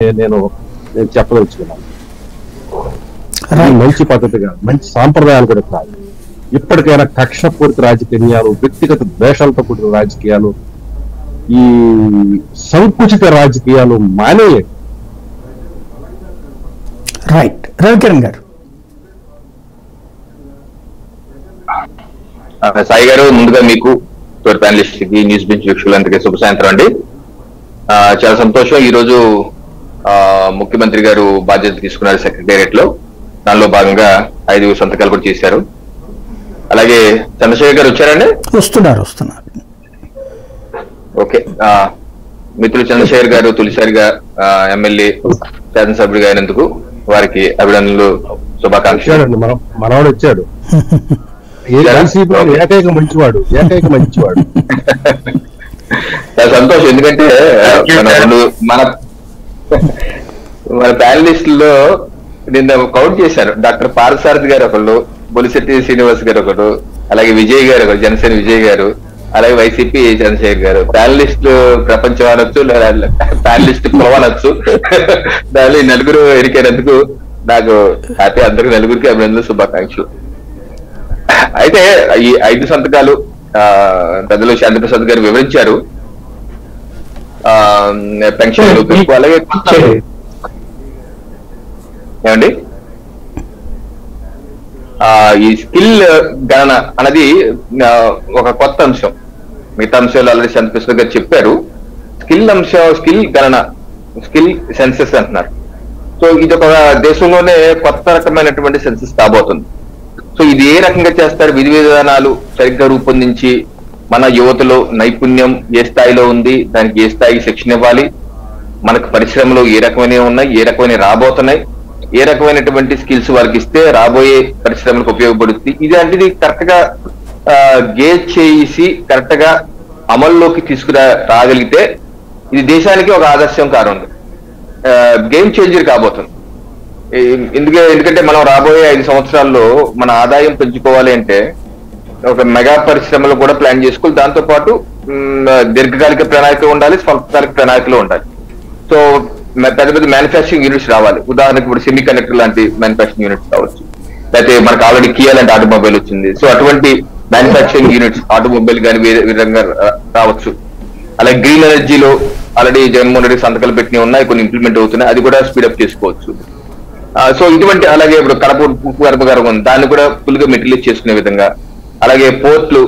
నేను నేను చెప్పదలుచుకున్నాను. ఇది మంచి పద్ధతి కాదు, మంచి సాంప్రదాయాలు కూడా కాదు. ఇప్పటికైనా కక్షపూరిత రాజకీయాలు, వ్యక్తిగత ద్వేషాలతో కూడిన రాజకీయాలు, ఈ సంకుచిత రాజకీయాలు మానేయండి. రైట్. రవికిరణ్ గారు. సాయి గారు, ముందుగా మీకు తోటి ప్యానలిస్ట్ కి న్యూస్ బెంచ్ వీక్షకులందరికీ శుభ సాయంత్రం అండి. చాలా సంతోషం. ఈ రోజు ముఖ్యమంత్రి గారు బాధ్యత తీసుకున్నారు సెక్రటేరియట్ లో. దానిలో భాగంగా 5 సంతకాలు కూడా చేశారు. అలాగే చంద్రశేఖర్ గారు వచ్చారండి? వస్తున్నారు. ఓకే. మిత్రులు చంద్రశేఖర్ గారు తొలిసారిగా ఎమ్మెల్యే శాసనసభ్యుడిగా అయినందుకు వారికి అభినందనలు, శుభాకాంక్షలు. మనవాడు వచ్చాడు, ఏకైక మంచివాడు. చాలా సంతోషం. ఎందుకంటే మన ప్యానలిస్టుల్లో నిన్న కౌంట్ చేశారు. డాక్టర్ పార్థసారథి గారు ఒకళ్ళు, బొలిశెట్టి శ్రీనివాస్ గారు ఒకరు, అలాగే విజయ్ గారు ఒకరు, జనసేన విజయ్ గారు, అలాగే వైసీపీ చంద్రశేఖర్ గారు. ప్యానలిస్ట్ ప్రపంచం అనొచ్చు, ప్యానలిస్ట్ కులం అనొచ్చు. దానిలో 4 ఎరికైనందుకు నాకు హ్యాపీ. అందరికి 4కి అభినందనలు, శుభాకాంక్షలు. అయితే ఈ 5 సంతకాలు పెద్దలు శాంతిప్రసాద్ గారు వివరించారు. పెన్షన్లు, అలాగే ఏమండి ఈ స్కిల్ గణన అనేది ఒక కొత్త అంశం. మిగతా అంశాలు ఆల్రెడీ శాంతిప్రసాద్ గారు చెప్పారు. స్కిల్ గణన, స్కిల్ సెన్సెస్ అంటున్నారు. సో ఇది ఒక దేశంలోనే కొత్త రకమైనటువంటి సెన్సెస్ కాబోతుంది. సో ఇది ఏ రకంగా చేస్తారు? విధి విధానాలు సరిగ్గా రూపొందించి మన యువతలో నైపుణ్యం ఏ స్థాయిలో ఉంది, దానికి ఏ స్థాయికి శిక్షణ ఇవ్వాలి, మనకు పరిశ్రమలు ఏ రకమైనవి ఉన్నాయి, ఏ రకమైన రాబోతున్నాయి, ఏ రకమైనటువంటి స్కిల్స్ వారికి ఇస్తే రాబోయే పరిశ్రమలకు ఉపయోగపడుతుంది, ఇలాంటిది కరెక్ట్ గా గేజ్ చేసి కరెక్ట్ గా అమల్లోకి రాగలిగితే ఇది దేశానికి ఒక ఆదర్శం కానుంది, గేమ్ చేంజర్ కాబోతుంది. ఎందుకంటే మనం రాబోయే 5 సంవత్సరాల్లో మన ఆదాయం పెంచుకోవాలి అంటే ఒక మెగా పరిశ్రమలు కూడా ప్లాన్ చేసుకోవాలి. దాంతో పాటు దీర్ఘకాలిక ప్రణాళిక ఉండాలి, స్వల్పకాలిక ప్రణాళికలు ఉండాలి. సో పెద్ద పెద్ద మ్యానుఫ్యాక్చరింగ్ యూనిట్స్ రావాలి. ఉదాహరణకు ఇప్పుడు సెమీ కండక్టర్ లాంటి మ్యానుఫ్యాక్చరింగ్ యూనిట్స్ కావచ్చు, లేకపోతే మనకు ఆల్రెడీ కియా లాంటి ఆటోమొబైల్ వచ్చింది. సో అటువంటి మ్యానుఫ్యాక్చరింగ్ యూనిట్స్ ఆటోమొబైల్ కానీ వేరే విధంగా రావచ్చు. అలాగే గ్రీన్ ఎనర్జీలో ఆల్రెడీ జగన్మోహన్ రెడ్డి సంతకాలు పెట్టినవి ఉన్నాయి, కొన్ని ఇంప్లిమెంట్ అవుతున్నాయి, అది కూడా స్పీడప్ చేసుకోవచ్చు. సో ఇటువంటి, అలాగే ఇప్పుడు కడప ఉప్పు కర్మాగారం ఉంది, దాన్ని కూడా ఫుల్ గా మెటీరియలైజ్ చేసుకునే విధంగా. అలాగే పోర్ట్లు,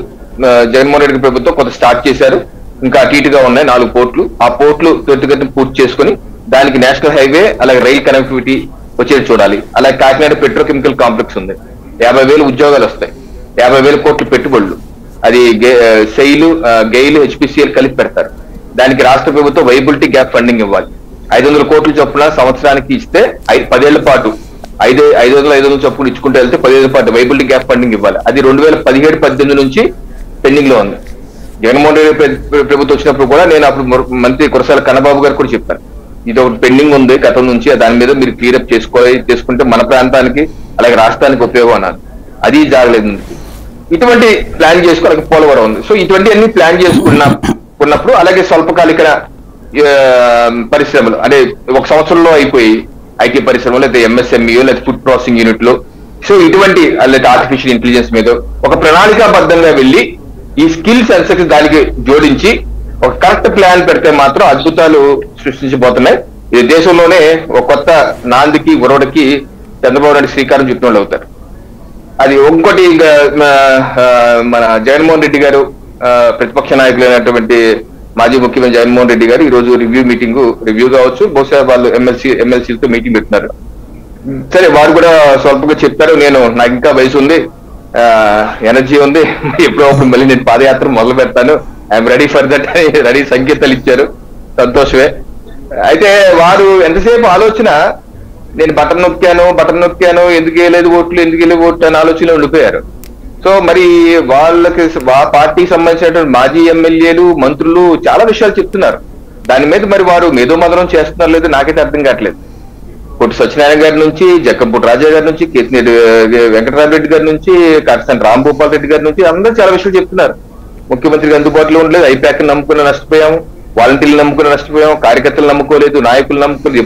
జగన్మోహన్ రెడ్డి ప్రభుత్వం కొంత స్టార్ట్ చేశారు, ఇంకా అటు ఇటుగా ఉన్నాయి 4 పోర్ట్లు. ఆ పోర్ట్లు త్వరితగతిన పూర్తి చేసుకుని దానికి నేషనల్ హైవే, అలాగే రైల్ కనెక్టివిటీ వచ్చేది చూడాలి. అలాగే కాకినాడ పెట్రోకెమికల్ కాంప్లెక్స్ ఉంది, 50,000 ఉద్యోగాలు వస్తాయి, 50,000 కోట్ల పెట్టుబడులు. అది గెయిల్ హెచ్పిసిఎల్ కలిపి పెడతారు. దానికి రాష్ట్ర ప్రభుత్వం వైబిలిటీ గ్యాప్ ఫండింగ్ ఇవ్వాలి. 500 కోట్ల చొప్పున సంవత్సరానికి ఇస్తే 10 ఏళ్ల పాటు 500 చొప్పున ఇచ్చుకుంటూ వెళ్తే 10 ఏళ్ల పాటు వైబిలిటీ గ్యాప్ ఫండింగ్ ఇవ్వాలి. అది 2017-18 నుంచి పెండింగ్ లో ఉంది. జగన్మోహన్ రెడ్డి ప్రభుత్వం వచ్చినప్పుడు కూడా నేను అప్పుడు మంత్రి కురసాల కన్నబాబు గారు కూడా చెప్పాను, ఇది ఒకటి పెండింగ్ ఉంది గతం నుంచి, దాని మీద మీరు క్లియరప్ చేసుకుంటే మన ప్రాంతానికి అలాగే రాష్ట్రానికి ఉపయోగం అన్నారు. అది జరగలేదు. ఇటువంటి ప్లాన్ చేసుకోవాలి. పోలవరం ఉంది. సో ఇటువంటి అన్ని ప్లాన్ చేసుకున్నప్పుడు అలాగే స్వల్పకాలిక పరిశ్రమలు అంటే 1 సంవత్సరంలో అయిపోయి ఐటీ పరిశ్రమలు, లేదా ఎంఎస్ఎంఈ, లేదా ఫుడ్ ప్రాసెసింగ్ యూనిట్లు. సో ఇటువంటి లేదా ఆర్టిఫిషియల్ ఇంటెలిజెన్స్ మీద ఒక ప్రణాళికాబద్ధంగా వెళ్ళి ఈ స్కిల్ సెన్సెస్ దానికి జోడించి ఒక కరెక్ట్ ప్లాన్ పెడితే మాత్రం అద్భుతాలు సృష్టించబోతున్నాయి. ఇది దేశంలోనే ఒక కొత్త నాందికి ఉరవడికి చంద్రబాబు నాయుడు శ్రీకారం చుట్టిన వాళ్ళు అవుతారు. అది ఇంకోటి, మన జగన్మోహన్ రెడ్డి గారు ప్రతిపక్ష నాయకులు అయినటువంటి మాజీ ముఖ్యమంత్రి జగన్మోహన్ రెడ్డి గారు ఈ రోజు రివ్యూ కావచ్చు, బహుశా వాళ్ళు ఎమ్మెల్సీలతో మీటింగ్ పెట్టినారు. సరే, వారు కూడా స్వల్పంగా చెప్పారు, నాకు ఇంకా వయసు ఉంది, ఎనర్జీ ఉంది, ఎప్పుడో అప్పుడు మళ్ళీ నేను పాదయాత్ర మొదలు పెడతాను, ఐఎమ్ రెడీ ఫర్ దట్ అని రెడీ సంకేతాలు ఇచ్చారు. సంతోషమే. అయితే వారు ఎంతసేపు ఆలోచన, నేను బటన్ నొక్కాను, ఎందుకు వేయలేదు ఓట్లు అని ఆలోచనలో ఉండిపోయారు. సో మరి వాళ్ళకి పార్టీకి సంబంధించినటువంటి మాజీ ఎమ్మెల్యేలు, మంత్రులు చాలా విషయాలు చెప్తున్నారు. దాని మీద మరి వారు మేధోమథనం చేస్తున్నారు లేదు నాకైతే అర్థం కావట్లేదు. కొట్టి సత్యనారాయణ గారి నుంచి, జక్కంపూడి రాజా గారి నుంచి, కేతినేని వెంకటరామరెడ్డి గారి నుంచి, కాటసాని రాంభూపాల్ రెడ్డి గారి నుంచి అందరూ చాలా విషయాలు చెప్తున్నారు. ముఖ్యమంత్రికి అందుబాటులో ఉండలేదు, ఐపాక్ నమ్ముకుని నష్టపోయాము, వాలంటీర్లు నమ్ముకుని నష్టపోయాము, కార్యకర్తలు నమ్ముకోలేదు, నాయకులు నమ్ముకుని